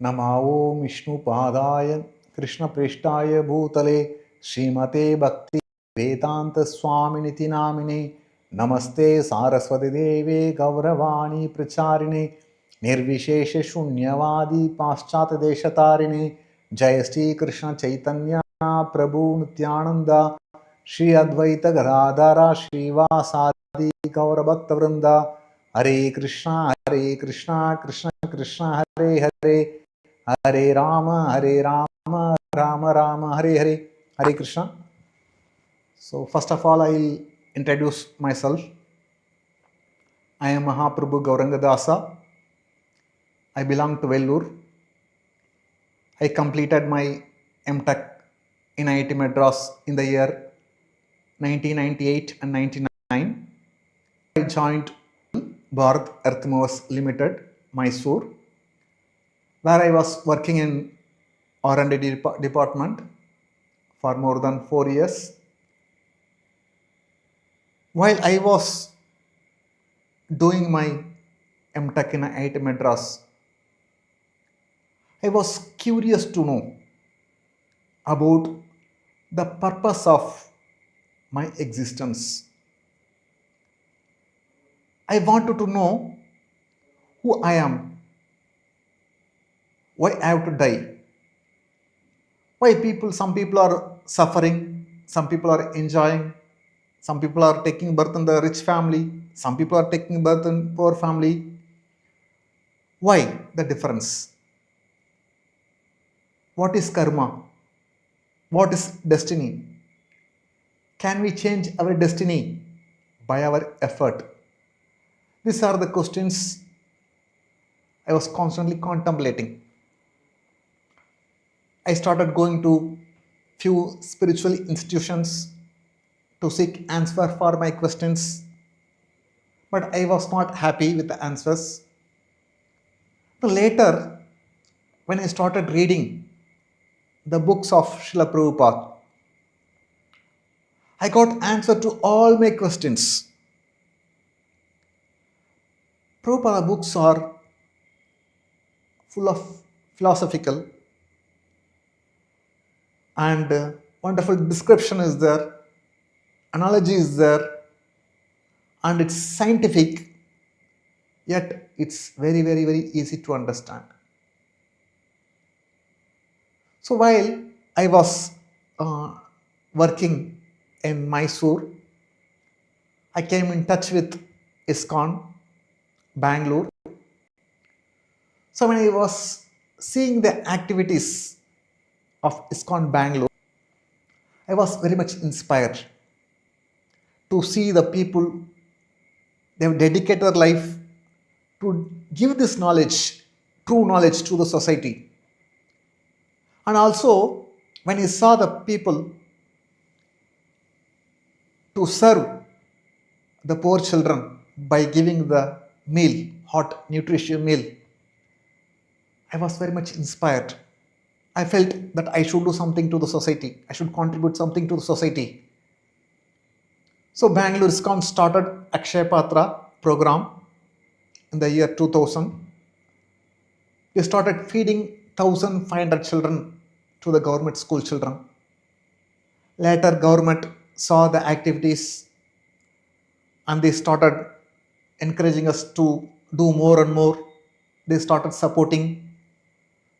नमो विष्णुपादाय कृष्णप्रेष्ठाय भूतले श्रीमते भक्ति वेदांत स्वामिनिति नामिने नमस्ते सारस्वती देवे गौरवाणी प्रचारिणे निर्विशेष शून्यवादी पाश्चात्य देशतारिणे जय श्री कृष्ण चैतन्य प्रभु नित्यानंद श्री अद्वैत गदाधर श्रीवासादि गौर भक्त वृंदा हरे Krishna Krishna Krishna Hare Hare Hare Ram Ram Ram Hare Hare. Hare Krishna. So first of all, I will introduce myself. I am Mahaprabhu Gaurangadasa. I belong to Vellore. I completed my MTech in IIT Madras in the year 1998 and 99. I joined Bharat Earth Movers Limited, Mysore, where I was working in R&D department for more than 4 years. While I was doing my MTech in IIT Madras, I was curious to know about the purpose of my existence. I wanted to know who I am, why I have to die, why some people are suffering, some people are enjoying, some people are taking birth in the rich family, some people are taking birth in poor family. Why the difference? What is karma? What is destiny? Can we change our destiny by our effort? These are the questions I was constantly contemplating. I started going to few spiritual institutions to seek answer for my questions, but I was not happy with the answers. But later, when I started reading the books of Srila Prabhupada, I got answer to all my questions. Prabhupada books are full of philosophical and wonderful description is there, analogy is there, and it's scientific, yet it's very, very, very easy to understand. So while I was working in Mysore, I came in touch with ISKCON, Bangalore. So when I was seeing the activities of ISKCON Bangalore, I was very much inspired to see the people, they have dedicated their life to give this knowledge, true knowledge to the society. And also, when I saw the people to serve the poor children by giving the meal, hot, nutritious meal, I was very much inspired. I felt that I should do something to the society. I should contribute something to the society. So Bangalore ISKCON started Akshaya Patra program in the year 2000. We started feeding 1,500 children to the government school children. Later, government saw the activities and they started encouraging us to do more and more. They started supporting.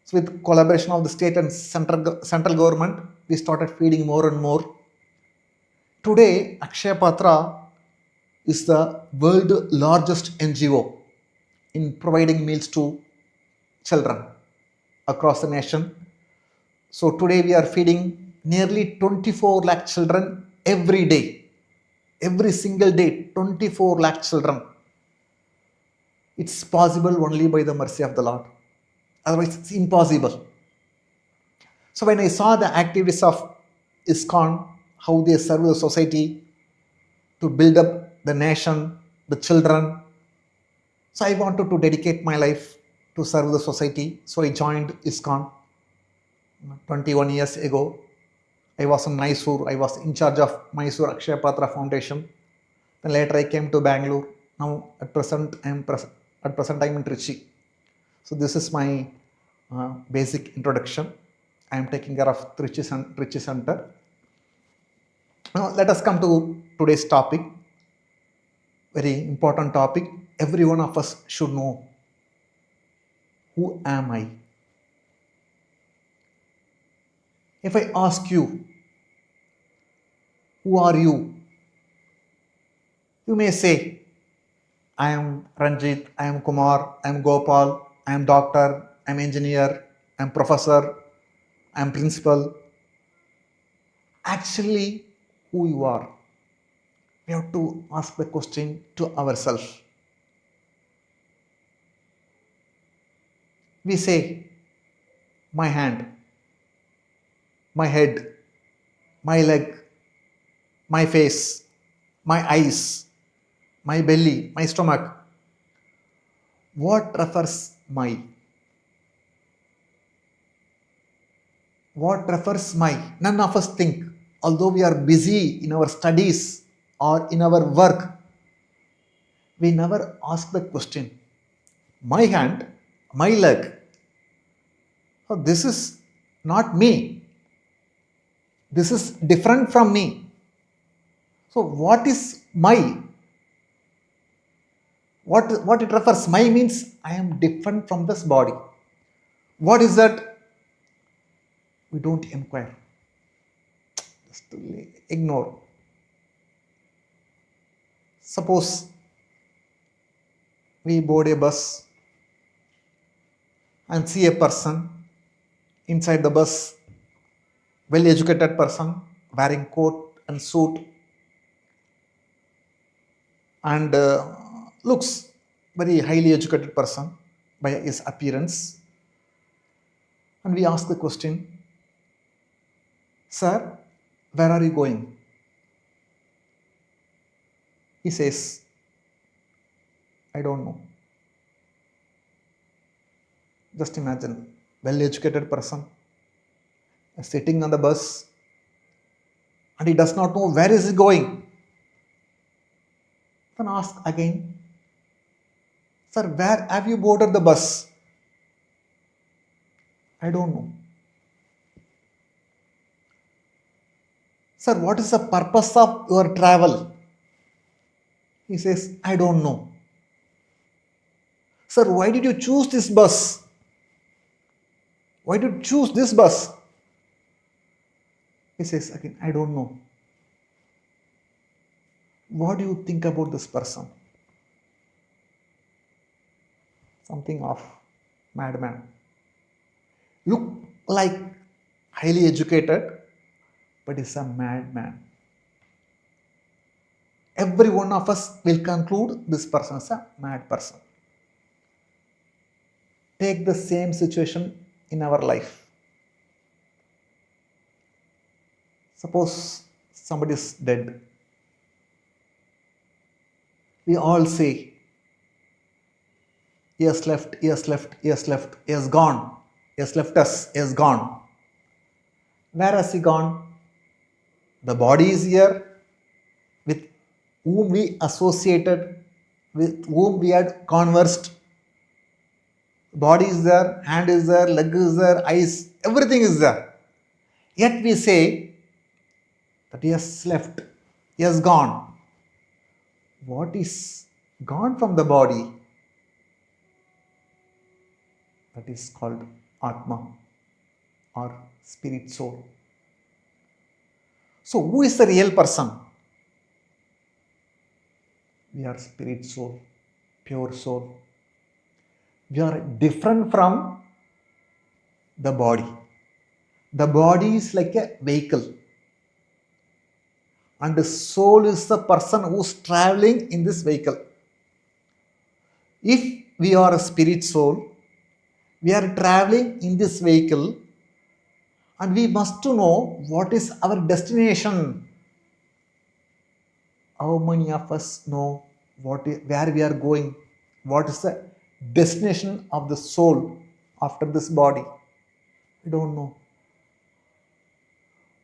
So with collaboration of the state and central government, we started feeding more and more. Today, Akshaya Patra is the world largest NGO in providing meals to children across the nation. So today we are feeding nearly 24 lakh children every day. Every single day, 24 lakh children. It's possible only by the mercy of the Lord. Otherwise, it's impossible. So when I saw the activities of ISKCON, how they serve the society to build up the nation, the children, so I wanted to dedicate my life to serve the society. So I joined ISKCON 21 years ago. I was in Mysore. I was in charge of Mysore Akshaya Patra Foundation. Then later I came to Bangalore. Now at present I'm in Trichy. So this is my basic introduction. I am taking care of Trichy Center. Now let us come to today's topic. Very important topic. Every one of us should know. Who am I? If I ask you, who are you? You may say, I am Ranjit, I am Kumar, I am Gopal, I am doctor, I am engineer, I am professor, I am principal. Actually, who you are? We have to ask the question to ourselves. We say, my hand, my head, my leg, my face, my eyes, my belly, my stomach. What refers my? What refers my? None of us think. Although we are busy in our studies or in our work, we never ask the question. My hand, my leg. Oh, this is not me. This is different from me. So what is my? What it refers, my means I am different from this body. What is that? We don't inquire. Just ignore. Suppose we board a bus and see a person inside the bus, well educated person wearing coat and suit and looks very highly educated person by his appearance. And we ask the question, sir, where are you going? He says, I don't know. Just imagine, well educated person sitting on the bus and he does not know where is he going. Then ask again, sir, where have you boarded the bus? I don't know. Sir, what is the purpose of your travel? He says, I don't know. Sir, why did you choose this bus? Why did you choose this bus? He says again, I don't know. What do you think about this person? Something of madman. Look like highly educated, but is a madman. Every one of us will conclude this person is a mad person. Take the same situation in our life. Suppose somebody is dead. We all say, he has left, he has left, he has left, he has gone, he has left us, he has gone. Where has he gone? The body is here, with whom we associated, with whom we had conversed. Body is there, hand is there, leg is there, eyes, everything is there. Yet we say that he has left, he has gone. What is gone from the body? That is called Atma or spirit soul. So who is the real person? We are spirit soul, pure soul. We are different from the body. The body is like a vehicle. And the soul is the person who is traveling in this vehicle. If we are a spirit soul, we are traveling in this vehicle and we must know what is our destination. How many of us know where we are going? What is the destination of the soul after this body? We don't know.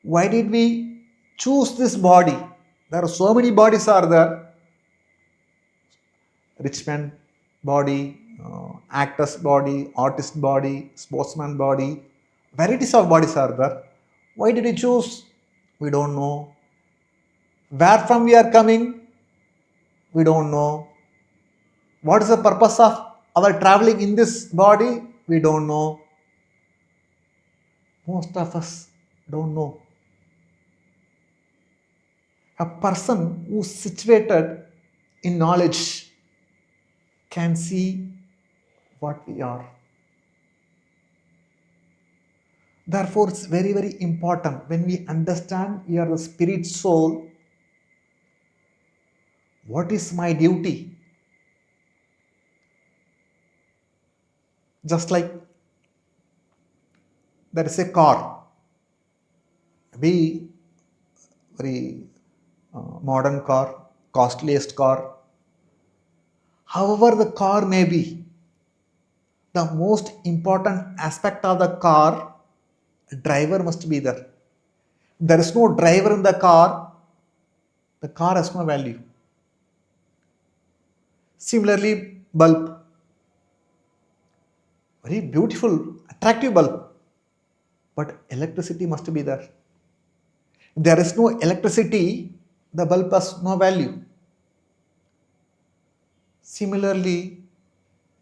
Why did we choose this body? There are so many bodies are there. Rich man body, actor's body, artist body, sportsman body, varieties of bodies are there. Why did he choose? We don't know. Where from we are coming? We don't know. What is the purpose of our traveling in this body? We don't know. Most of us don't know. A person who is situated in knowledge can see what we are. Therefore, it's very, very important when we understand we are the spirit soul. What is my duty? Just like there is a car, be very modern car, costliest car. However, the car may be, the most important aspect of the car, driver must be there. There is no driver in the car has no value. Similarly, bulb, very beautiful, attractive bulb, but electricity must be there. There is no electricity, the bulb has no value. Similarly,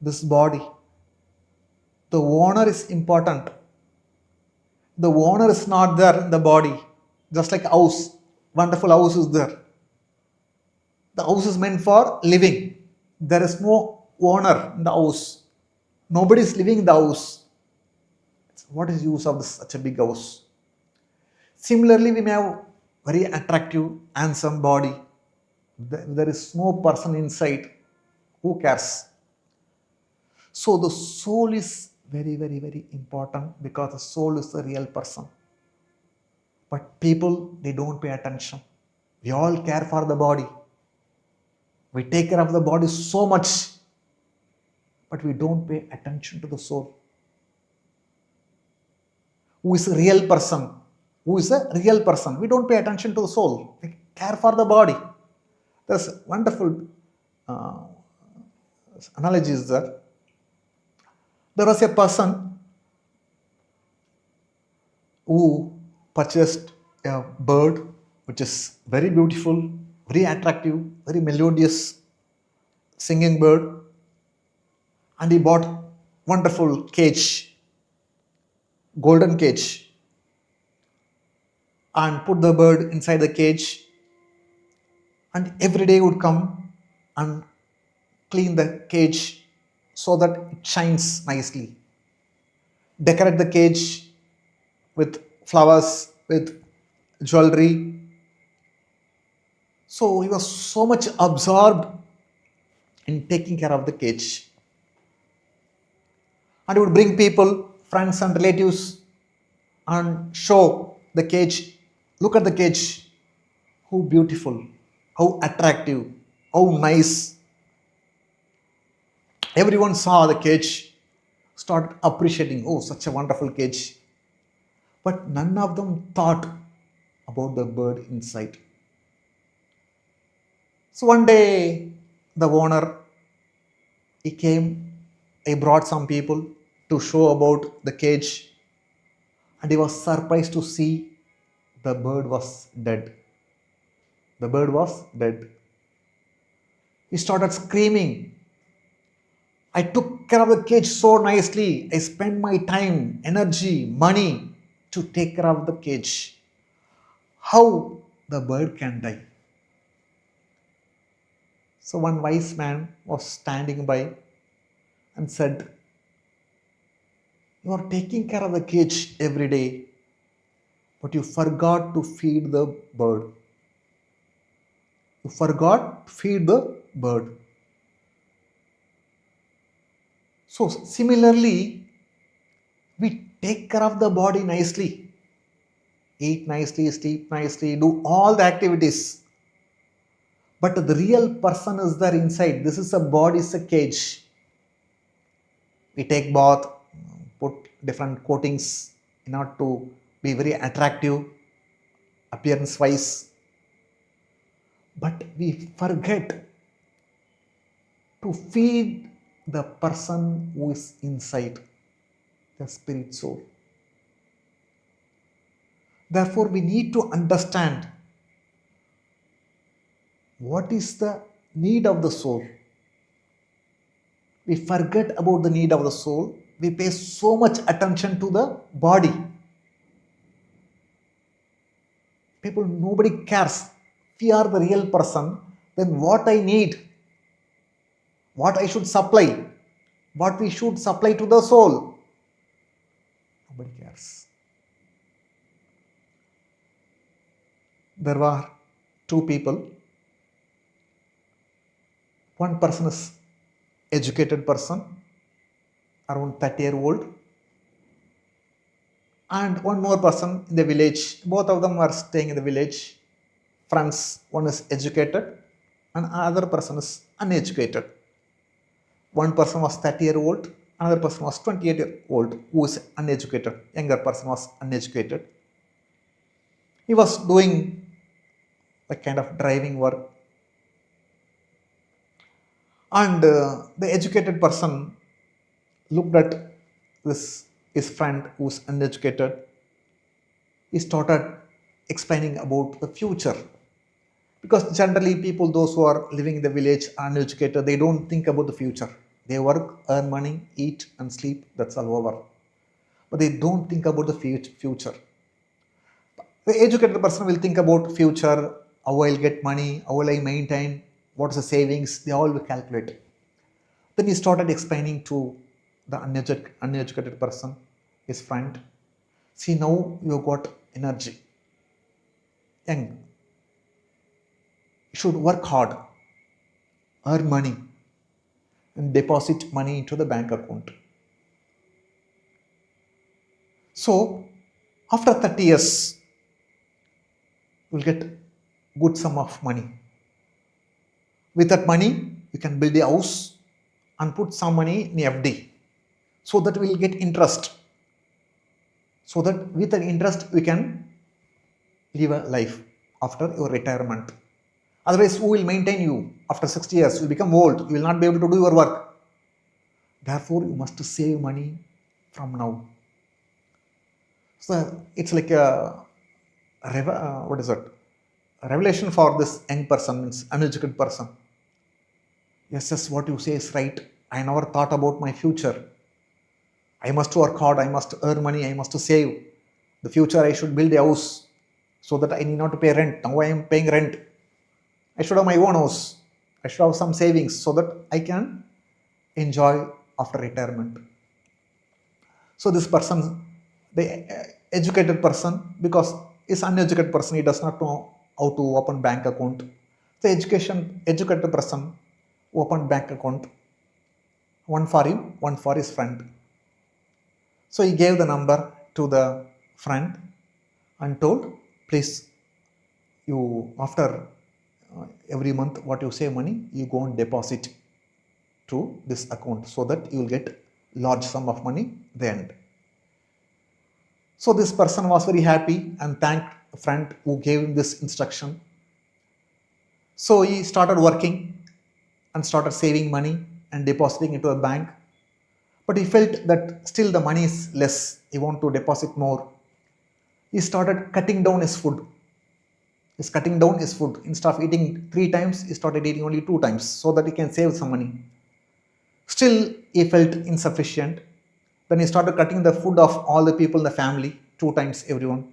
this body, the owner is important. The owner is not there in the body, just like a house, wonderful house is there. The house is meant for living. There is no owner in the house. Nobody is living in the house. What is the use of such a big house? Similarly, we may have very attractive, handsome body. There is no person inside. Who cares? So the soul is very, very, very important because the soul is the real person. But people, they don't pay attention. We all care for the body. We take care of the body so much, but we don't pay attention to the soul. Who is a real person? Who is a real person? We don't pay attention to the soul. We care for the body. There's wonderful analogies there. There was a person who purchased a bird which is very beautiful, very attractive, very melodious singing bird, and he bought wonderful cage, golden cage, and put the bird inside the cage, and every day would come and clean the cage so that it shines nicely. Decorate the cage with flowers, with jewelry. So he was so much absorbed in taking care of the cage. And he would bring people, friends and relatives, and show the cage. Look at the cage. How beautiful, how attractive, how nice. Everyone saw the cage, started appreciating, oh, such a wonderful cage. But none of them thought about the bird inside. So one day, the owner, he brought some people to show about the cage, and he was surprised to see the bird was dead. The bird was dead. He started screaming. I took care of the cage so nicely. I spent my time, energy, money to take care of the cage. How the bird can die? So one wise man was standing by and said, you are taking care of the cage every day, but you forgot to feed the bird. You forgot to feed the bird. So similarly, we take care of the body nicely. Eat nicely, sleep nicely, do all the activities. But the real person is there inside. This is a body, is a cage. We take bath, put different coatings in order to be very attractive, appearance wise. But we forget to feed the person who is inside the spirit soul. Therefore, we need to understand what is the need of the soul. We forget about the need of the soul. We pay so much attention to the body. People, nobody cares. If we are the real person, then what I need, what I should supply, what we should supply to the soul, nobody cares. There were two people. One person is educated person, around 30-year-old, and one more person in the village. Both of them are staying in the village. Friends, one is educated and another person is uneducated. One person was 30-year-old, another person was 28-year-old who is uneducated. Younger person was uneducated. He was doing a kind of driving work, and the educated person looked at his friend who is uneducated. He started explaining about the future, because generally people, those who are living in the village, uneducated, they don't think about the future. They work, earn money, eat and sleep, that's all over. But they don't think about the future. The educated person will think about future, how I'll get money, how will I maintain, what's the savings, they all will calculate. Then he started explaining to the uneducated person, his friend, see, now you got energy, young, you should work hard, earn money and deposit money into the bank account. So after 30 years, you will get good sum of money. With that money, you can build a house and put some money in FD, so that we will get interest. So that with the interest, we can live a life after your retirement. Otherwise, who will maintain you after 60 years? You will become old. You will not be able to do your work. Therefore, you must save money from now. So it's like a revelation for this young person, means uneducated person. Yes, what you say is right. I never thought about my future. I must work hard, I must earn money, I must save. The future, I should build a house so that I need not to pay rent. Now I am paying rent. I should have my own house. I should have some savings so that I can enjoy after retirement. So this person, the educated person, because is uneducated person, he does not know how to open bank account. The educated person opened bank account, one for him, one for his friend. So he gave the number to the friend and told, please, you after every month what you save money, you go and deposit to this account so that you will get large sum of money at the end. So this person was very happy and thanked a friend who gave him this instruction. So he started working and started saving money and depositing into a bank. But he felt that still the money is less. He wanted to deposit more. He started cutting down his food. He's cutting down his food. Instead of eating 3 times, he started eating only 2 times so that he can save some money. Still, he felt insufficient. Then he started cutting the food of all the people in the family, 2 times everyone.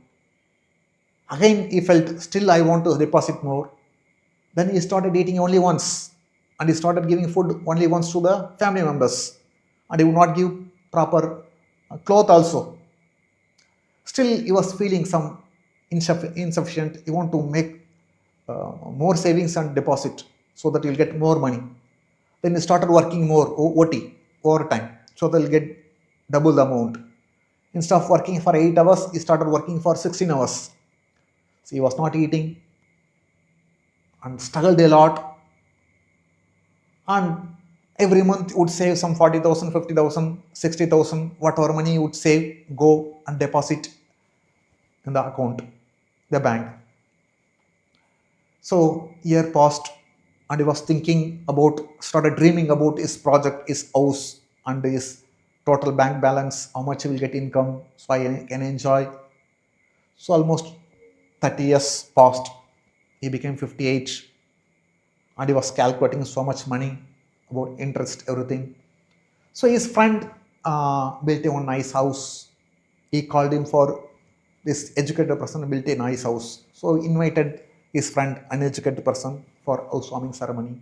Again, he felt still I want to deposit more. Then he started eating only once, and he started giving food only once to the family members, and he would not give proper cloth also. Still, he was feeling some insufficient. He want to make more savings and deposit so that he'll get more money. Then he started working more, OT, overtime, so that he'll get double the amount. Instead of working for 8 hours, he started working for 16 hours. So he was not eating and struggled a lot. And every month would save some 40,000, 50,000, 60,000, whatever money you would save, go and deposit in the account, the bank. So year passed, and he was thinking about, started dreaming about his project, his house, and his total bank balance, how much he will get income, so I can enjoy. So almost 30 years passed. He became 58, and he was calculating so much money about interest, everything. So his friend built a one nice house. He called him for this educated person built a nice house. So he invited his friend, uneducated person, for housewarming ceremony.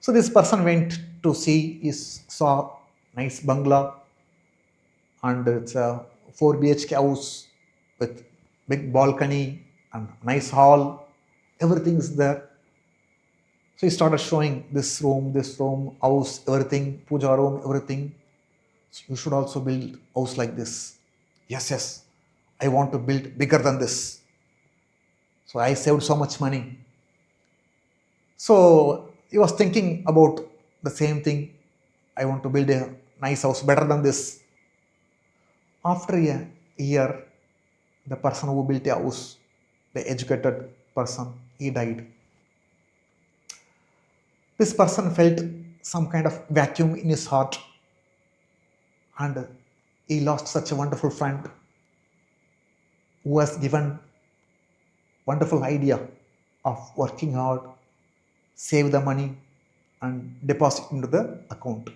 So this person went to see, he saw nice bungalow, and it's a 4 BHK house with big balcony and nice hall. Everything is there. So he started showing this room, house, everything, puja room, everything. So you should also build house like this. Yes, yes. I want to build bigger than this. So I saved so much money. So he was thinking about the same thing. I want to build a nice house better than this. After a year, the person who built a house, the educated person, he died. This person felt some kind of vacuum in his heart, and he lost such a wonderful friend who has given wonderful idea of working hard, save the money, and deposit into the account.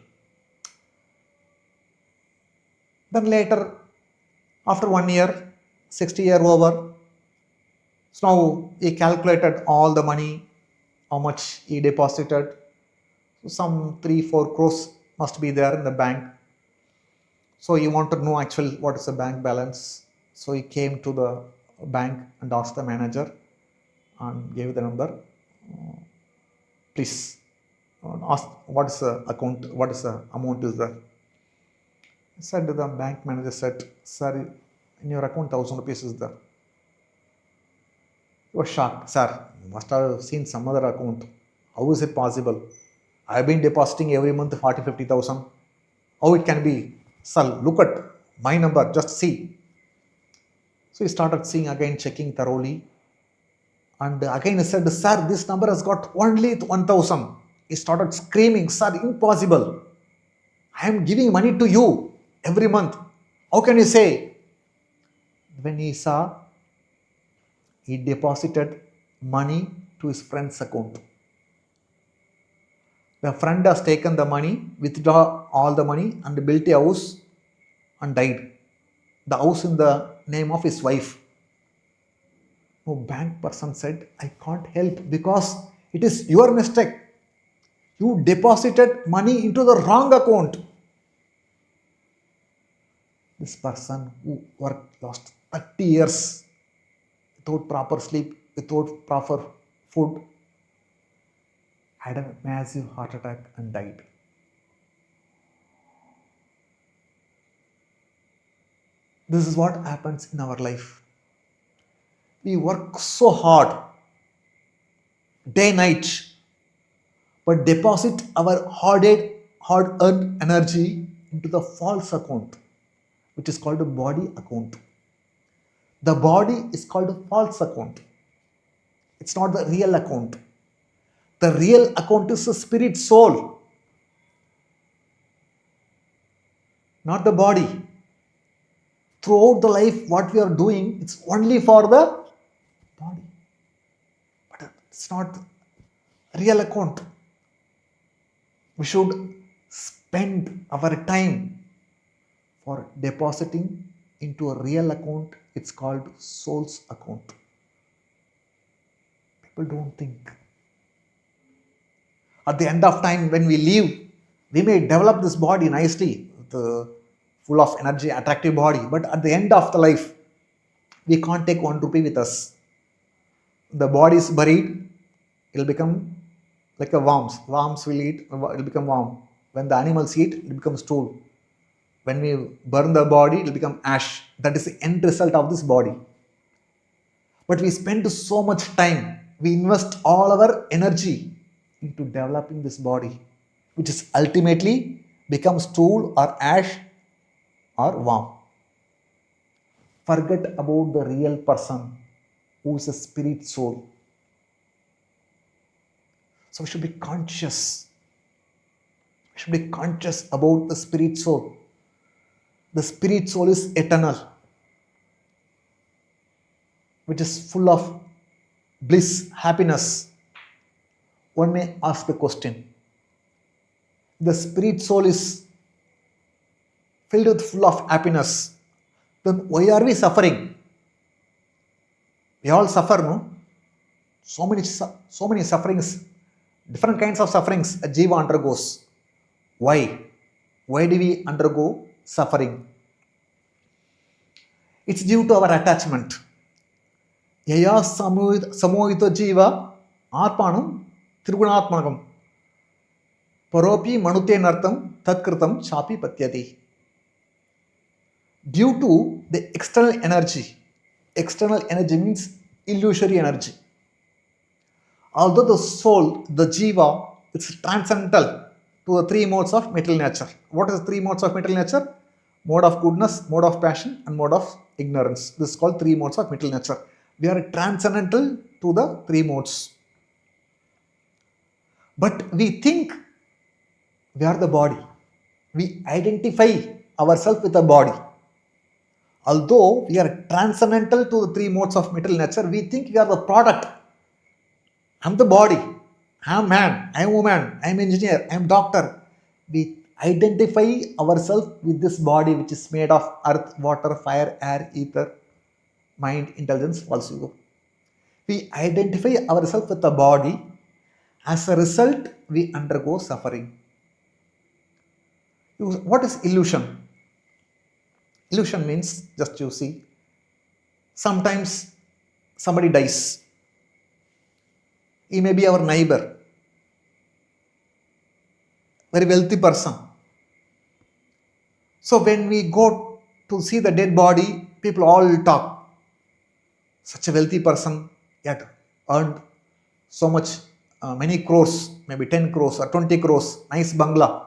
Then later, after 1 year, 60 year over, so now he calculated all the money, how much he deposited. So some 3-4 crores must be there in the bank. So he wanted to know actually what is the bank balance. So he came to the bank and asked the manager and gave the number. Please ask what is the account, what is the amount is there. Said the bank manager said, sir, in your account 1,000 rupees is there. He was shocked. Sir, you must have seen some other account. How is it possible? I've been depositing every month 40-50,000. How it can be? Sir, look at my number, just see. So he started seeing again, checking thoroughly. And again he said, sir, this number has got only 1,000. He started screaming, sir, impossible. I am giving money to you every month. How can you say? When he saw, he deposited money to his friend's account. The friend has taken the money, withdraw all the money, and built a house and died. The house in the name of his wife. No, bank person said, I can't help because it is your mistake. You deposited money into the wrong account. This person who worked lost 30 years without proper sleep, without proper food, had a massive heart attack and died. This is what happens in our life. We work so hard, day night, but deposit our hard-earned energy into the false account, which is called a body account. The body is called a false account. It's not the real account. The real account is the spirit soul, not the body. Throughout the life, what we are doing, it's only for the body. But it's not the real account. We should spend our time for depositing into a real account. It's called soul's account. People don't think. At the end of time, when we leave, we may develop this body nicely, full of energy, attractive body. But at the end of the life, we can't take 1 rupee with us. The body is buried, it'll become like a worms. Worms will eat, it'll become worm. When the animals eat, it becomes stool. When we burn the body, it'll become ash. That is the end result of this body. But we spend so much time, we invest all our energy into developing this body, which is ultimately becomes stool or ash or worm. Forget about the real person who is a spirit soul. So we should be conscious. We should be conscious about the spirit soul. The spirit soul is eternal, which is full of bliss, happiness. One may ask the question, the spirit soul is filled with full of happiness, then why are we suffering? We all suffer, no? So many sufferings, different kinds of sufferings a jiva undergoes. Why? Why do we undergo suffering? It's due to our attachment. Yaya samohita jiva atmanam trigunatmanakam paropi manute nartam tatkritam chapi patyati. Due to the external energy means illusory energy. Although the soul, the jiva, is transcendental to the three modes of material nature. What is the three modes of material nature? Mode of goodness, mode of passion, and mode of ignorance. This is called three modes of material nature. We are transcendental to the three modes. But we think we are the body. We identify ourselves with the body. Although we are transcendental to the three modes of material nature, we think we are the product. I am the body. I am man. I am woman. I am engineer. I am doctor. We identify ourselves with this body which is made of earth, water, fire, air, ether, mind, intelligence, false ego. We identify ourselves with the body. As a result, we undergo suffering. What is illusion? Illusion means, just you see, sometimes somebody dies. He may be our neighbor, very wealthy person. So when we go to see the dead body, people all talk. Such a wealthy person, yet earned so much, many crores, maybe 10 crores or 20 crores, nice bangla.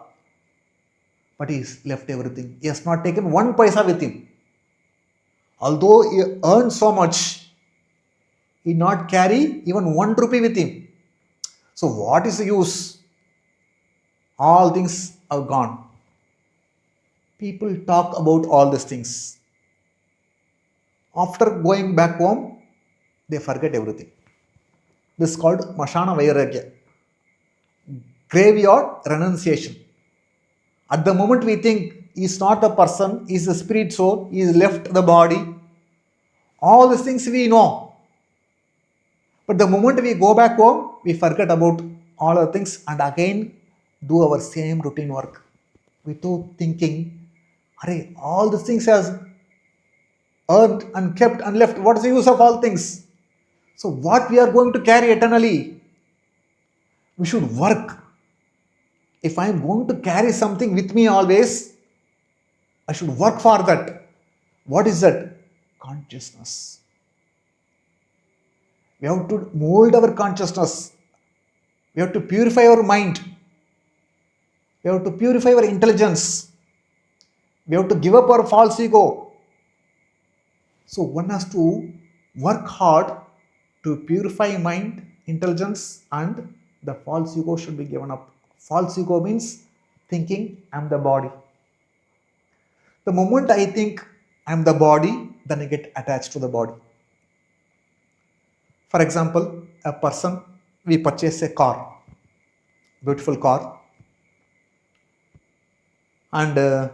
But he's left everything. He has not taken one paisa with him. Although he earned so much, he did not carry even 1 rupee with him. So what is the use? All things are gone. People talk about all these things. After going back home, they forget everything. This is called Mashana Vairagya, graveyard renunciation. At the moment we think he is not the person, he is the spirit soul, he has left the body. All these things we know. But the moment we go back home, we forget about all the things and again do our same routine work without thinking, all these things has earned and kept and left. What is the use of all things? So what we are going to carry eternally? We should work. If I am going to carry something with me always, I should work for that. What is that? Consciousness. We have to mold our consciousness. We have to purify our mind. We have to purify our intelligence. We have to give up our false ego. So one has to work hard to purify mind, intelligence, and the false ego should be given up. False ego means thinking I am the body. The moment I think I am the body, then I get attached to the body. For example, a person, we purchase a car, beautiful car, and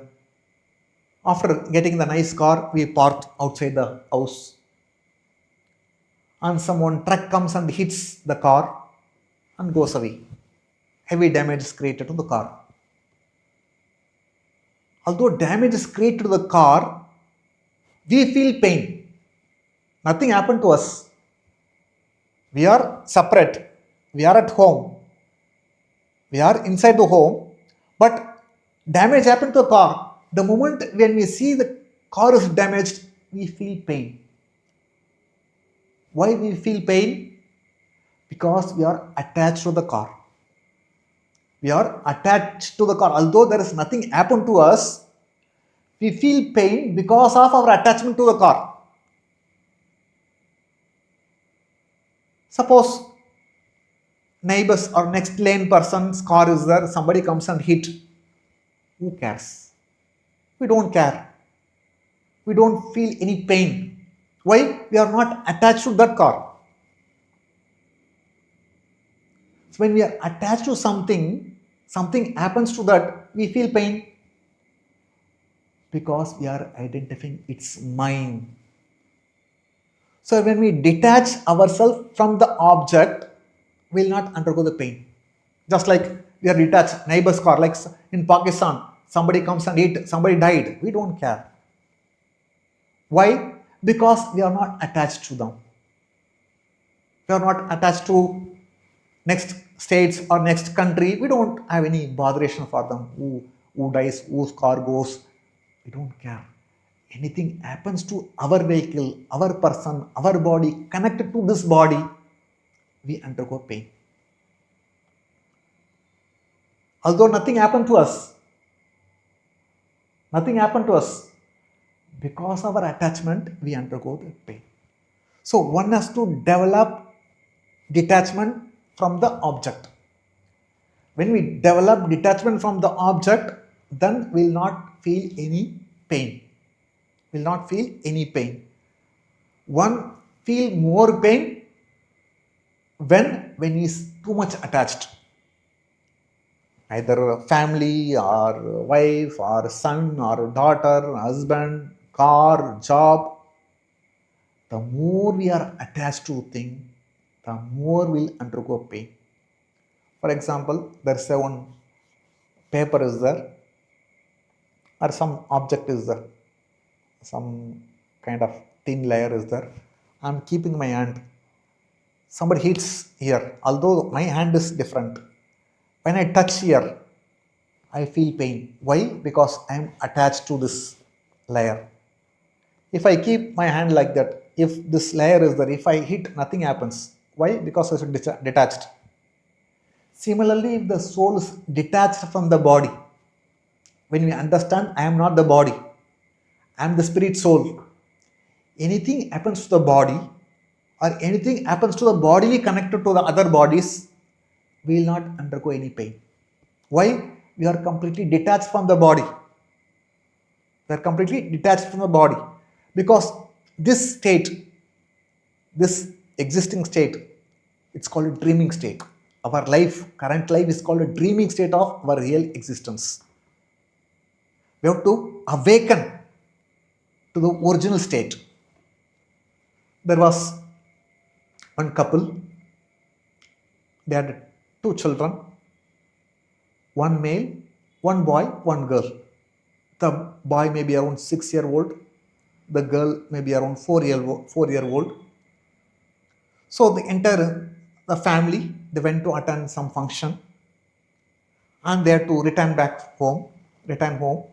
after getting the nice car, we parked outside the house, and someone truck comes and hits the car and goes away. Heavy damage is created to the car. Although damage is created to the car, we feel pain. Nothing happened to us. We are separate. We are at home. We are inside the home, but damage happened to the car. The moment when we see the car is damaged, we feel pain. Why we feel pain? Because we are attached to the car. We are attached to the car. Although there is nothing happened to us, we feel pain because of our attachment to the car. Suppose neighbors or next lane person's car is there, somebody comes and hit. Who cares? We don't care. We don't feel any pain. Why? We are not attached to that car. So when we are attached to something, something happens to that, we feel pain because we are identifying its mine. So when we detach ourselves from the object, we will not undergo the pain. Just like we are detached, neighbor's car, like in Pakistan, somebody comes and hit, somebody died. We don't care. Why? Because we are not attached to them. We are not attached to next states or next country. We don't have any botheration for them. Who dies, whose car goes. We don't care. Anything happens to our vehicle, our person, our body, connected to this body, we undergo pain. Although nothing happened to us, because of our attachment, we undergo the pain. So one has to develop detachment from the object. When we develop detachment from the object, then we will not feel any pain. Will not feel any pain. One feel more pain when he is too much attached. Either a family or wife or son or daughter, husband, car, job. The more we are attached to thing, the more we'll undergo pain. For example, there's a one paper is there, or some object is there, some kind of thin layer is there. I'm keeping my hand. Somebody hits here, although my hand is different. When I touch here, I feel pain. Why? Because I am attached to this layer. If I keep my hand like that, if this layer is there, if I hit, nothing happens. Why? Because it's detached. Similarly, if the soul is detached from the body, when we understand I am not the body, I am the spirit soul, anything happens to the body or anything happens to the bodily connected to the other bodies, we will not undergo any pain. Why? We are completely detached from the body. We are completely detached from the body. Because this state, this existing state, it's called a dreaming state. Our life, current life is called a dreaming state of our real existence. We have to awaken to the original state. There was one couple, they had two children, one male, one boy, one girl. The boy may be around 6 year old, the girl may be around 4 year old. So the family, they went to attend some function and they had to return home.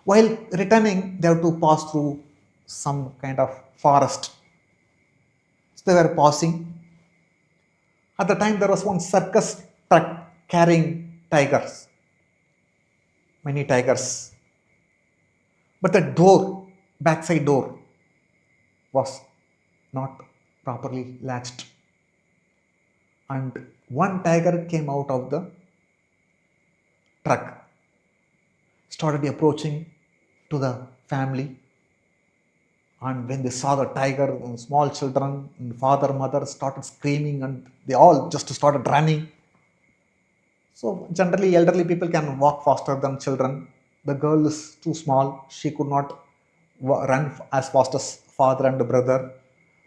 While returning, they have to pass through some kind of forest. So they were passing. At the time, there was one circus truck carrying tigers, many tigers. But the backside door, was not properly latched. And one tiger came out of the truck, started approaching to the family. And when they saw the tiger, small children, father, mother started screaming and they all just started running. So generally elderly people can walk faster than children. The girl is too small. She could not run as fast as father and brother.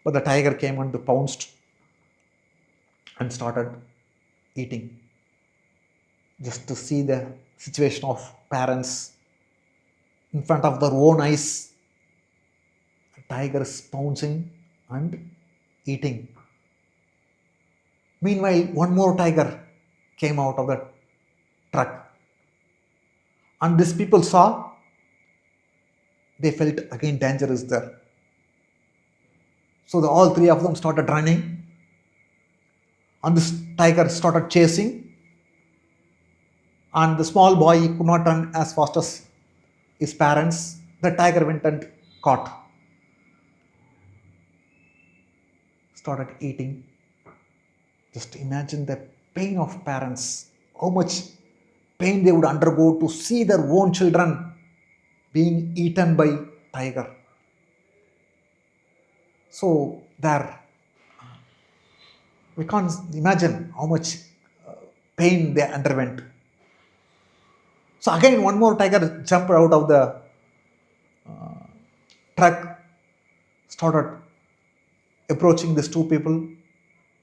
But the tiger came and pounced and started eating. Just to see the situation of parents in front of their own eyes. The tiger is pouncing and eating. Meanwhile, one more tiger came out of the truck. And these people saw, they felt again danger is there. So all three of them started running. And this tiger started chasing. And the small boy could not run as fast as his parents. The tiger went and caught. Started eating. Just imagine the pain of parents, how much pain they would undergo to see their own children being eaten by tiger. So there, we can't imagine how much pain they underwent. So again, one more tiger jumped out of the truck, started approaching these two people.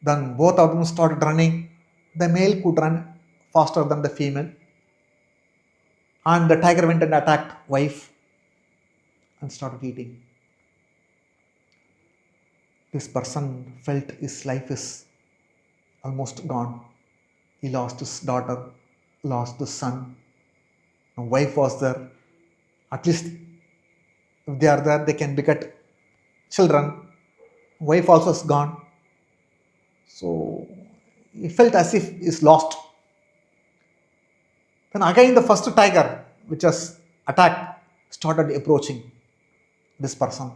Then both of them started running. The male could run faster than the female. And the tiger went and attacked wife and started eating. This person felt his life is almost gone. He lost his daughter, lost his son. A wife was there. At least if they are there, they can beget children. Wife also is gone. So he felt as if he's lost. Then again the first tiger, which was attacked, started approaching this person.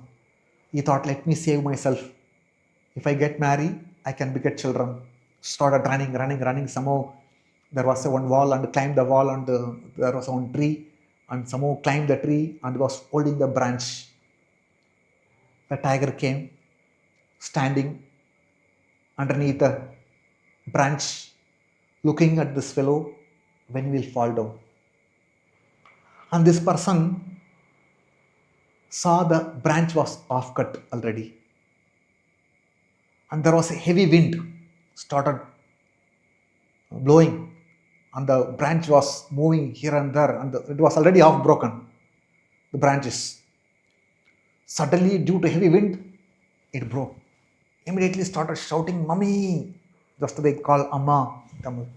He thought, let me save myself. If I get married, I can beget children. Started running. Somehow there was one wall and climbed the wall, and there was one tree, and somehow climbed the tree and was holding the branch. The tiger came, standing underneath the branch, looking at this fellow when he will fall down. And this person saw the branch was off cut already. And there was a heavy wind started blowing, and the branch was moving here and there, and it was already half broken, the branches. Suddenly, due to heavy wind, it broke. Immediately started shouting, "Mummy!" Just they call Amma in Tamil.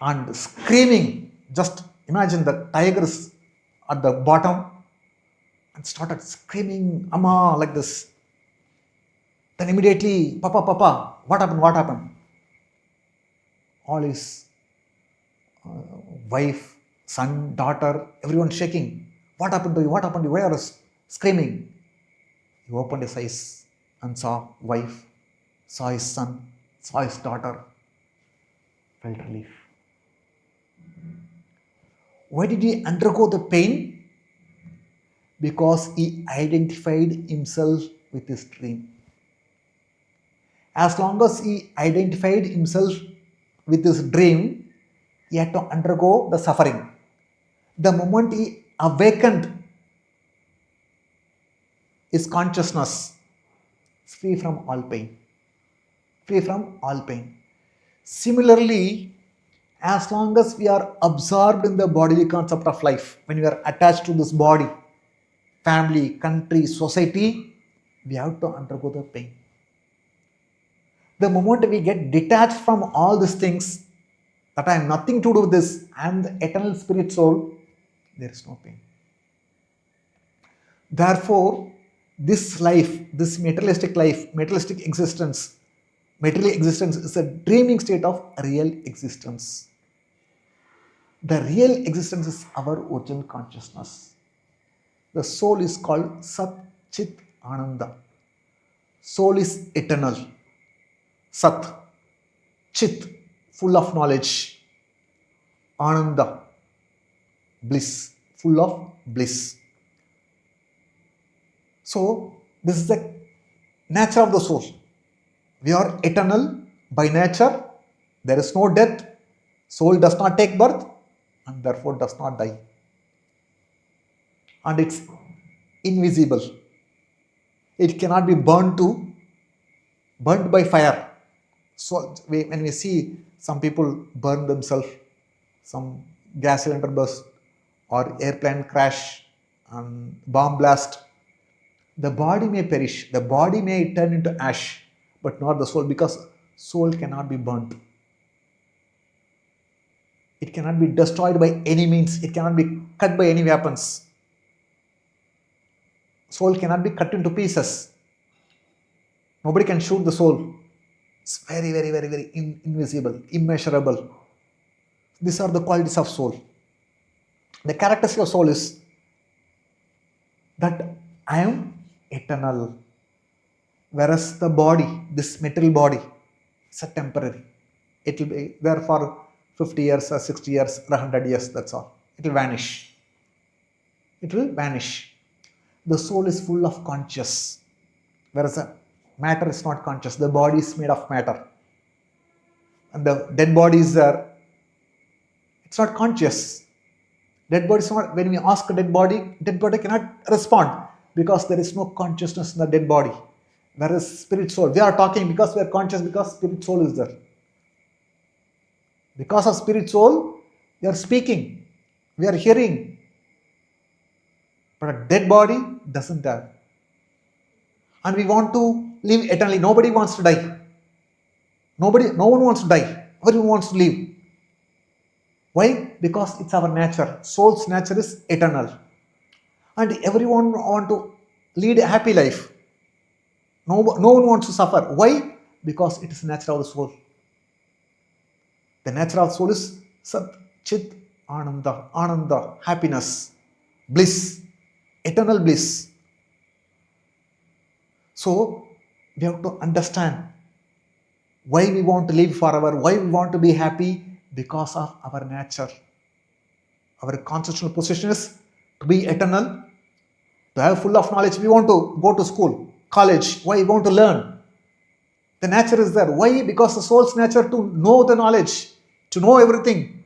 And screaming. Just imagine the tigers at the bottom and started screaming, "Amma," like this. Then immediately, Papa, what happened? All his wife, son, daughter, everyone shaking. What happened to you? Why are you screaming? He opened his eyes and saw wife, saw his son, saw his daughter, felt relief. Why did he undergo the pain? Because he identified himself with his dream. As long as he identified himself with his dream, he had to undergo the suffering. The moment he awakened his consciousness, is free from all pain. Free from all pain. Similarly, as long as we are absorbed in the bodily concept of life, when we are attached to this body, family, country, society, we have to undergo the pain. The moment we get detached from all these things, that I have nothing to do with this, I am the eternal spirit soul, there is no pain. Therefore, this life, this materialistic life, materialistic existence, material existence is a dreaming state of real existence. The real existence is our original consciousness. The soul is called Sat Chit Ananda. Soul is eternal. Sat, Chit, full of knowledge. Ananda, bliss, full of bliss. So, this is the nature of the soul. We are eternal by nature. There is no death. Soul does not take birth and therefore does not die. And it's invisible. It cannot be burnt by fire. So when we see some people burn themselves, some gas cylinder burst or airplane crash and bomb blast, the body may perish, the body may turn into ash, but not the soul, because soul cannot be burnt. It cannot be destroyed by any means. It cannot be cut by any weapons. Soul cannot be cut into pieces. Nobody can shoot the soul. It's very, very, very, very invisible, immeasurable. These are the qualities of soul. The characteristic of soul is that I am eternal. Whereas the body, this material body, is a temporary. It will be there for 50 years or 60 years or 100 years, that's all. It will vanish. It will vanish. The soul is full of conscious, whereas the matter is not conscious. The body is made of matter. And the dead body is there. It's not conscious. Dead body is not, when we ask a dead body cannot respond because there is no consciousness in the dead body. Whereas spirit soul, we are talking because we are conscious, because spirit soul is there. Because of spirit soul, we are speaking, we are hearing. But a dead body doesn't have. And we want to live eternally. Nobody wants to die. No one wants to die. Everyone wants to live. Why? Because it's our nature. Soul's nature is eternal. And everyone wants to lead a happy life. No one wants to suffer. Why? Because it is the nature of the soul. The nature of the soul is Sat, Chit, Ananda, happiness, bliss, eternal bliss. So, we have to understand why we want to live forever, why we want to be happy, because of our nature. Our constitutional position is to be eternal, to have full of knowledge. We want to go to school, college. Why? We want to learn. The nature is there. Why? Because the soul's nature to know the knowledge, to know everything.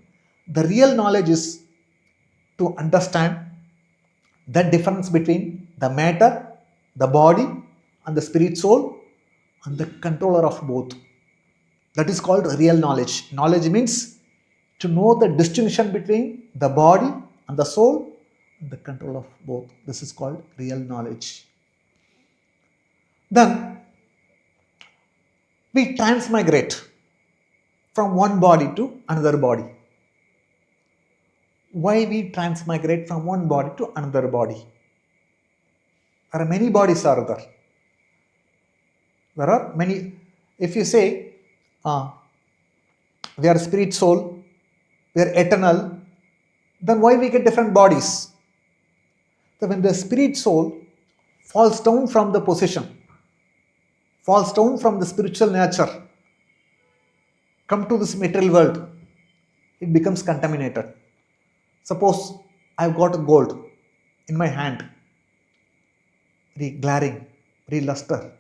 The real knowledge is to understand the difference between the matter, the body, and the spirit soul, and the controller of both. That is called real knowledge. Knowledge means to know the distinction between the body and the soul and the control of both. This is called real knowledge. Then we transmigrate from one body to another body. Why we transmigrate from one body to another body? There are many bodies are there. There are many. If you say we are spirit soul, we are eternal, then why we get different bodies? So when the spirit soul falls down from the position, falls down from the spiritual nature, come to this material world, it becomes contaminated. Suppose I've got a gold in my hand, very glaring, very luster.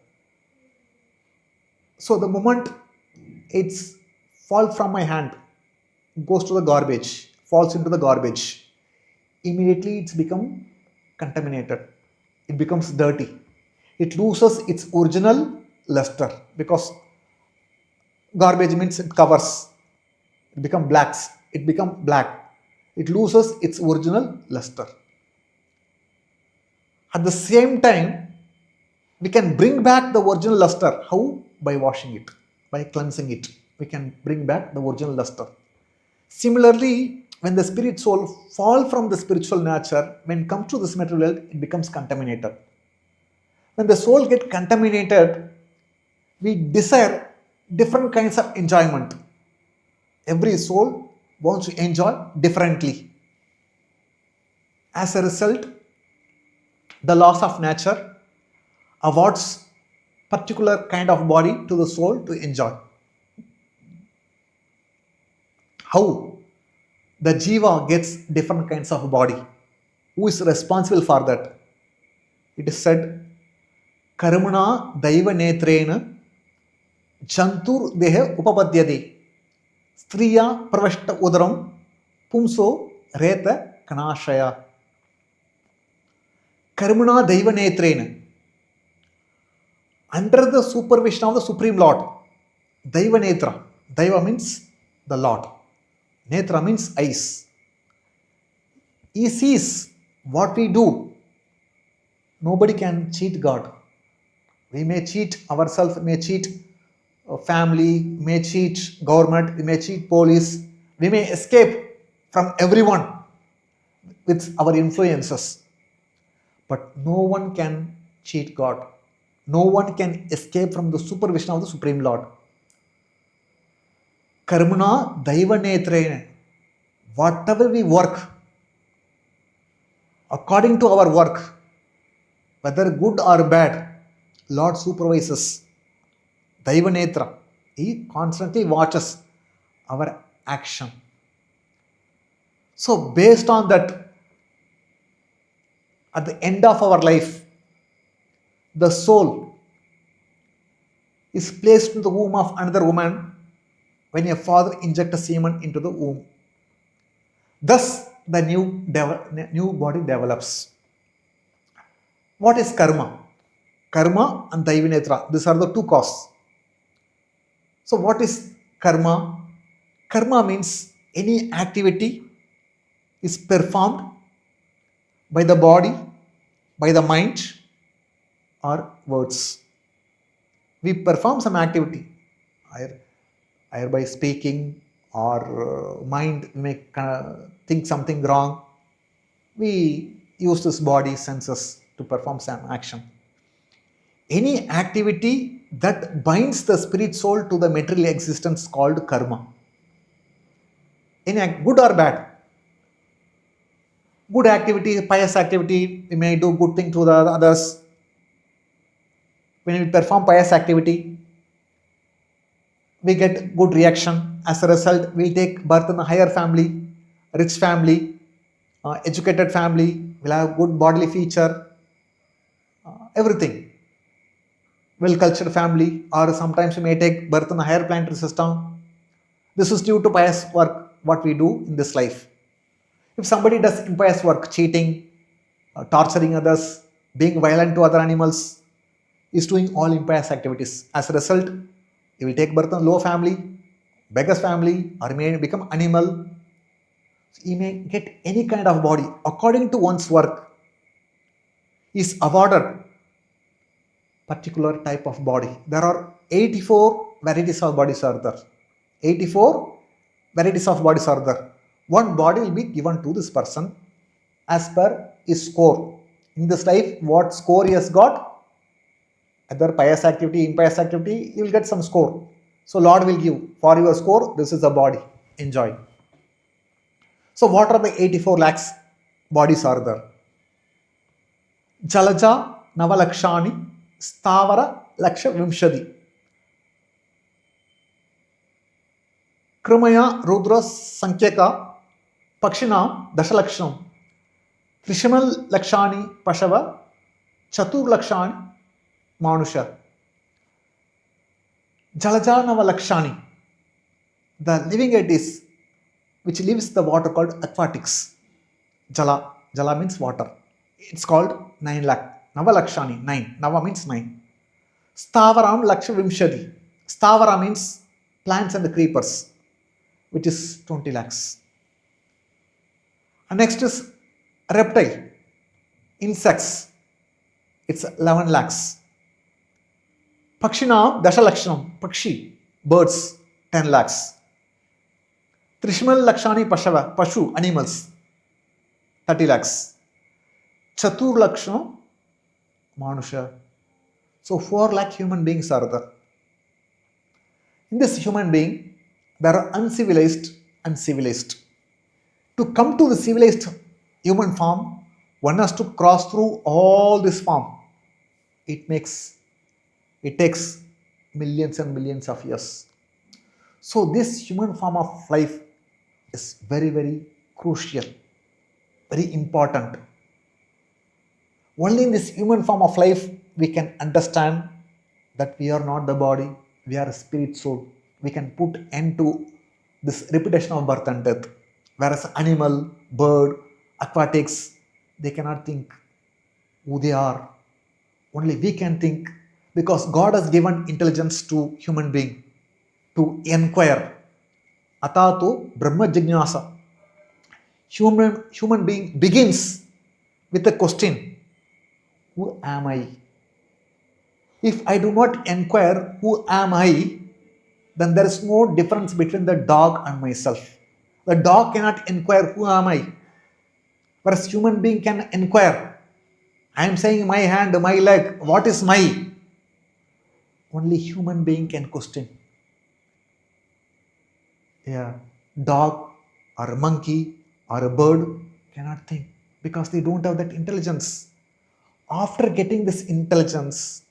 So the moment it's falls from my hand, goes to the garbage, falls into the garbage, immediately it's become contaminated. It becomes dirty. It loses its original luster because garbage means it covers. It becomes blacks. It becomes black. It loses its original luster. At the same time, we can bring back the original luster. How? By washing it, by cleansing it. We can bring back the original luster. Similarly, when the spirit soul falls from the spiritual nature, when it comes to this material world, it becomes contaminated. When the soul gets contaminated, we desire different kinds of enjoyment. Every soul wants to enjoy differently. As a result, the laws of nature awards particular kind of body to the soul to enjoy. How? The jiva gets different kinds of body. Who is responsible for that? It is said, Karmana Daiva Netrena Jantur Deha Upapadyade Striya Pravashta Udaram Pumso Reta Kanashaya. Karmana Daiva Netrena. Under the supervision of the Supreme Lord, Daiva Netra. Daiva means the Lord. Netra means eyes. He sees what we do. Nobody can cheat God. We may cheat ourselves, may cheat family, may cheat government, we may cheat police. We may escape from everyone with our influences. But no one can cheat God. No one can escape from the supervision of the Supreme Lord. Karmana Daiva Netrena. Whatever we work, according to our work, whether good or bad, Lord supervises. Daivanetra. He constantly watches our action. So based on that, at the end of our life, the soul is placed in the womb of another woman when a father injects semen into the womb. Thus, the new body develops. What is karma? Karma and Daivinetra, these are the two causes. So, what is karma? Karma means any activity is performed by the body, by the mind, or words. We perform some activity, either by speaking or mind may think something wrong. We use this body senses to perform some action. Any activity that binds the spirit soul to the material existence called karma. Any good or bad. Good activity, pious activity, we may do good thing to the others. When we perform pious activity, we get good reaction. As a result, we take birth in a higher family, rich family, educated family, will have good bodily feature, everything. Well cultured family, or sometimes we may take birth in a higher planetary system. This is due to pious work, what we do in this life. If somebody does impious work, cheating, torturing others, being violent to other animals, is doing all impious activities. As a result, he will take birth in a low family, beggar's family, or may become animal. He may get any kind of body. According to one's work, he is awarded particular type of body. There are 84 varieties of bodies are there. 84 varieties of bodies are there. One body will be given to this person as per his score. In this life, what score he has got, either pious activity, impious activity, you will get some score. So Lord will give, for your score, this is the body. Enjoy. So what are the 84 lakhs bodies are there? Jalaja Navalakshani Stavara Laksha Vimshadi. Krimaya Rudra Sankyaka Pakshina Dasalakshanam. Trishamal Lakshani Pashava Chatur Lakshani Manusha. Jalajanava Lakshani. The living entities which lives the water called aquatics. Jala. Jala means water. It's called 9 lakh. Nava Lakshani, 9. Nava means 9. Stavaram Laksha Vimshadi. Stavara means plants and creepers, which is 20 lakhs. And next is reptile, insects. It's 11 lakhs. Pakshina Dasalakshanam, Pakshi, birds, 10 lakhs. Trishmal Lakshani Pashava, Pashu, animals, 30 lakhs. Chatur Lakshanam, Manusha. So 4 lakh human beings are there. In this human being, there are uncivilized and civilized. To come to the civilized human form, one has to cross through all this form. It takes millions and millions of years. So this human form of life is very, very crucial, very important. Only in this human form of life we can understand that we are not the body, we are a spirit soul. We can put end to this repetition of birth and death. Whereas animal, bird, aquatics, they cannot think who they are. Only we can think, because God has given intelligence to human being to inquire. Atatu Brahma Jignasa. Human being begins with a question, who am I? If I do not inquire who am I, then there is no difference between the dog and myself. The dog cannot inquire who am I, whereas human being can inquire. I am saying my hand, my leg, what is my? Only human being can question. Yeah, dog or a monkey or a bird cannot think because they don't have that intelligence. After getting this intelligence,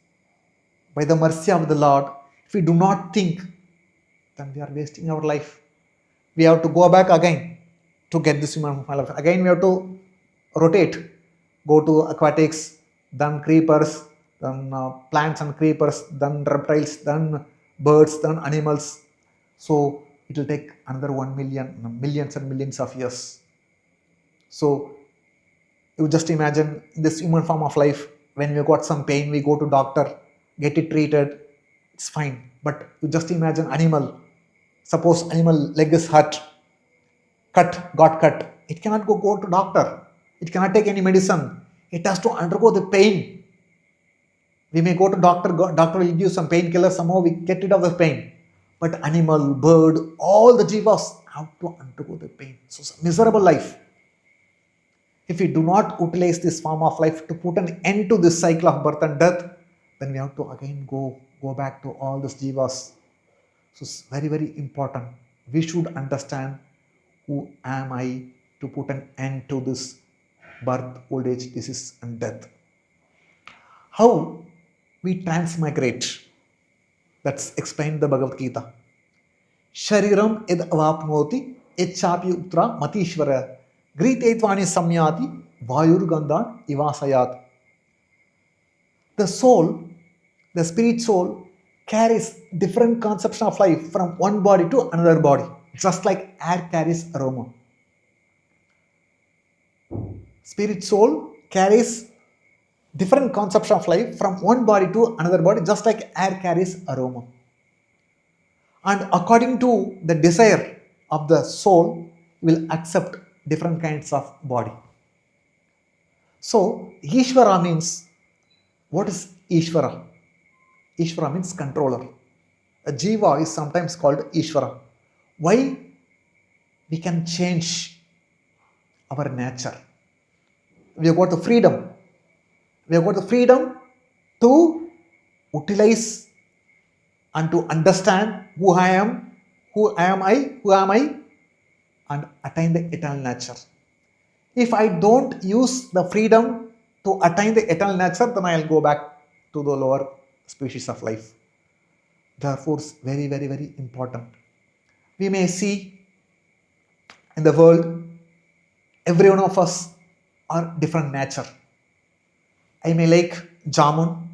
by the mercy of the Lord, if we do not think, then we are wasting our life. We have to go back again to get this human life. Again, we have to rotate, go to aquatics, then creepers, then plants and creepers, then reptiles, then birds, then animals. So it will take another 1 million, millions and millions of years. So you just imagine this human form of life. When we got some pain, we go to doctor, get it treated, it's fine. But you just imagine animal. Suppose animal leg is hurt, got cut. It cannot go to doctor. It cannot take any medicine. It has to undergo the pain. We may go to doctor will give you some painkiller, somehow we get rid of the pain. But animal, bird, all the jivas have to undergo the pain. So it's a miserable life. If we do not utilize this form of life to put an end to this cycle of birth and death, then we have to again go back to all these jivas. So it's very, very important. We should understand who am I to put an end to this birth, old age, disease and death. How we transmigrate. That's explained in the Bhagavad Gita. Shariram ed avapnoti echapi utra matishvara gritetvani samyati vayurgandan ivasayat. The soul, the spirit soul, carries different conception of life from one body to another body, just like air carries aroma. Spirit soul carries different conception of life from one body to another body, just like air carries aroma. And according to the desire of the soul, will accept different kinds of body. So Ishvara means, what is Ishvara? Ishvara means controller. A jiva is sometimes called Ishvara. Why? We can change our nature. We have got the freedom. We have got the freedom to utilize and to understand who I am, who am I, and attain the eternal nature. If I don't use the freedom to attain the eternal nature, then I will go back to the lower species of life. Therefore, it's very, very, very important. We may see in the world, every one of us are different nature. I may like jamun,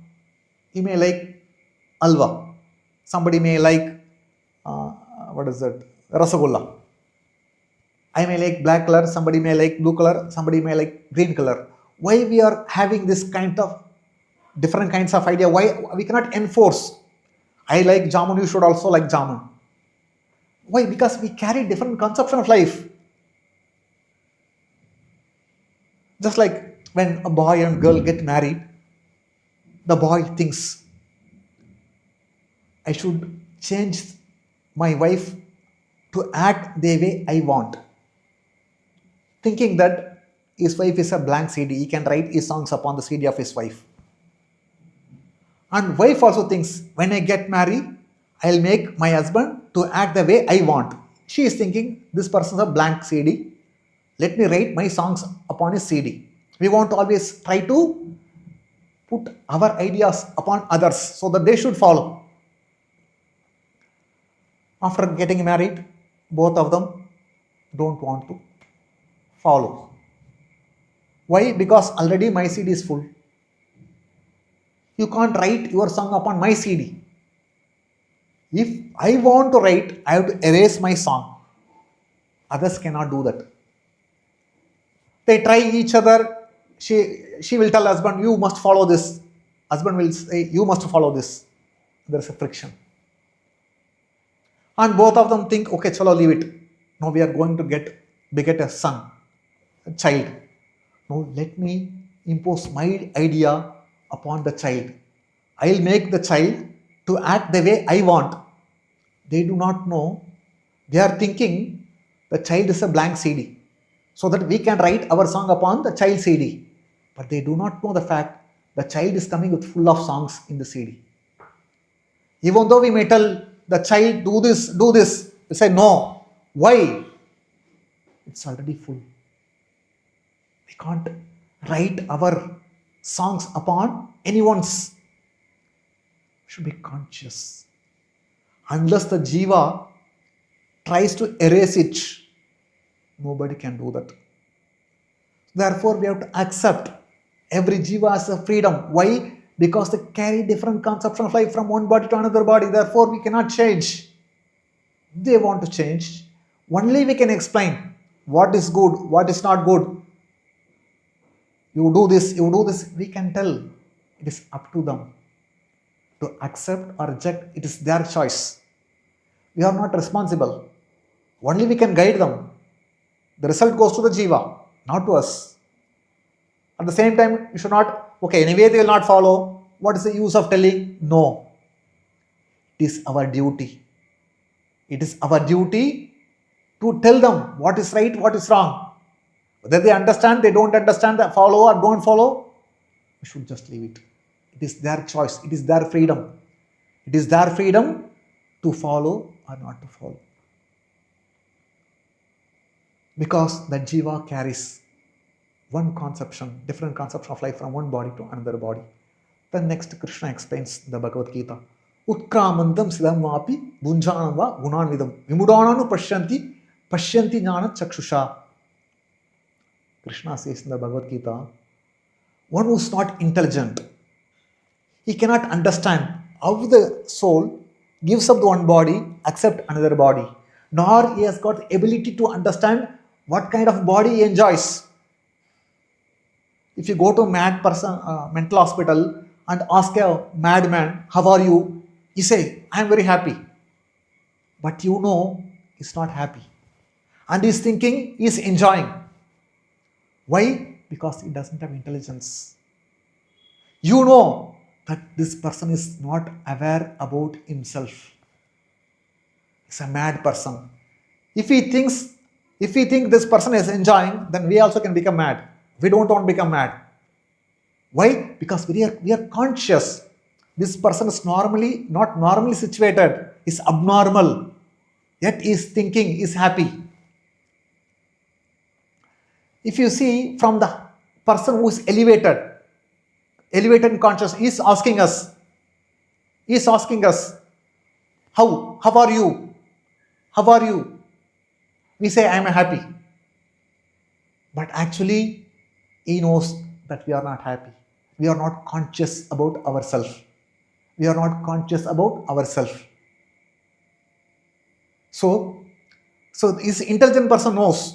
you may like alva, somebody may like rasagulla. I may like black color, somebody may like blue color, somebody may like green color. Why we are having this kind of different kinds of idea? Why we cannot enforce? I like jamun, you should also like jamun. Why? Because we carry different conception of life. Just like when a boy and girl get married, the boy thinks, I should change my wife to act the way I want. Thinking that his wife is a blank CD, he can write his songs upon the CD of his wife. And wife also thinks, when I get married, I'll make my husband to act the way I want. She is thinking, this person is a blank CD. Let me write my songs upon his CD. We want to always try to put our ideas upon others so that they should follow. After getting married, both of them don't want to follow. Why? Because already my CD is full. You can't write your song upon my CD. If I want to write, I have to erase my song. Others cannot do that. They try each other. She will tell husband, you must follow this. Husband will say, you must follow this. There is a friction. And both of them think, okay, chalo, leave it. Now we are going to beget a son, a child. Now let me impose my idea upon the child. I'll make the child to act the way I want. They do not know. They are thinking the child is a blank CD, so that we can write our song upon the child CD. But they do not know the fact the child is coming with full of songs in the CD. Even though we may tell the child, do this, they say no. Why? It's already full. We can't write our songs upon anyone's should be conscious. Unless the jiva tries to erase it, nobody can do that. Therefore, we have to accept every jiva as a freedom. Why? Because they carry different conception of life from one body to another body. Therefore, we cannot change. They want to change. Only we can explain what is good, what is not good. You do this, we can tell. It is up to them to accept or reject. It is their choice. We are not responsible. Only we can guide them. The result goes to the jiva, not to us. At the same time, you should not, okay, anyway they will not follow. What is the use of telling? No. It is our duty. It is our duty to tell them what is right, what is wrong. Whether they understand, they don't understand, they follow or don't follow, we should just leave it. It is their choice. It is their freedom. It is their freedom to follow or not to follow. Because the jiva carries one conception, different conception of life from one body to another body. Then next Krishna explains the Bhagavad Gita. Utkramantam sidam vapi bunjanam va gunanvidam vimudananu pashyanti jnana chakshusha. Krishna says in the Bhagavad Gita, one who is not intelligent, he cannot understand how the soul gives up the one body, accept another body, nor he has got the ability to understand what kind of body he enjoys. If you go to a mad person, mental hospital and ask a madman, how are you? He say, I am very happy. But you know, he's not happy. And he's thinking, he's enjoying. Why? Because he doesn't have intelligence. You know that this person is not aware about himself. He's a mad person. If he thinks this person is enjoying, then we also can become mad. We don't want to become mad. Why? Because we are conscious. This person is not normally situated, is abnormal. Yet he is thinking, he is happy. If you see from the person who is elevated in consciousness, he is asking us, how are you? How are you? We say, I am happy. But actually, he knows that we are not happy. We are not conscious about ourselves. So this intelligent person knows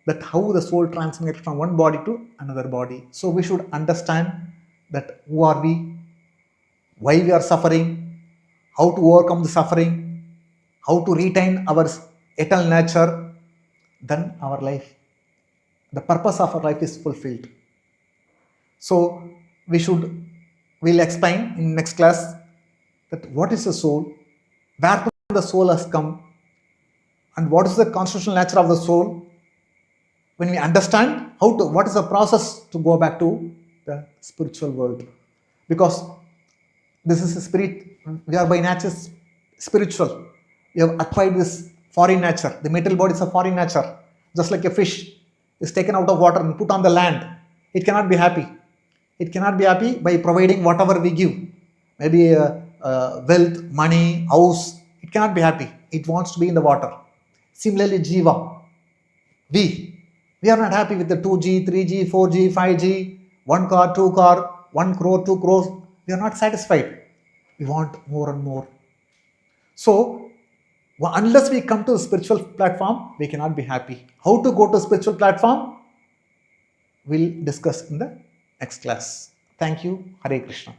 that how the soul transmits from one body to another body. So we should understand that who are we, why we are suffering, how to overcome the suffering, how to retain our eternal nature. Then our life, the purpose of our life is fulfilled. So we'll explain in next class that what is the soul, where the soul has come, and what is the constitutional nature of the soul. When we understand what is the process to go back to the spiritual world. Because this is a spirit, we are by nature spiritual. We have acquired this foreign nature. The material body is a foreign nature. Just like a fish is taken out of water and put on the land. It cannot be happy. It cannot be happy by providing whatever we give. Maybe wealth, money, house. It cannot be happy. It wants to be in the water. Similarly, jiva. We are not happy with the 2G, 3G, 4G, 5G, 1 car, 2 car, 1 crore, 2 crores. We are not satisfied. We want more and more. So, unless we come to the spiritual platform, we cannot be happy. How to go to spiritual platform? We'll discuss in the next class. Thank you. Hare Krishna.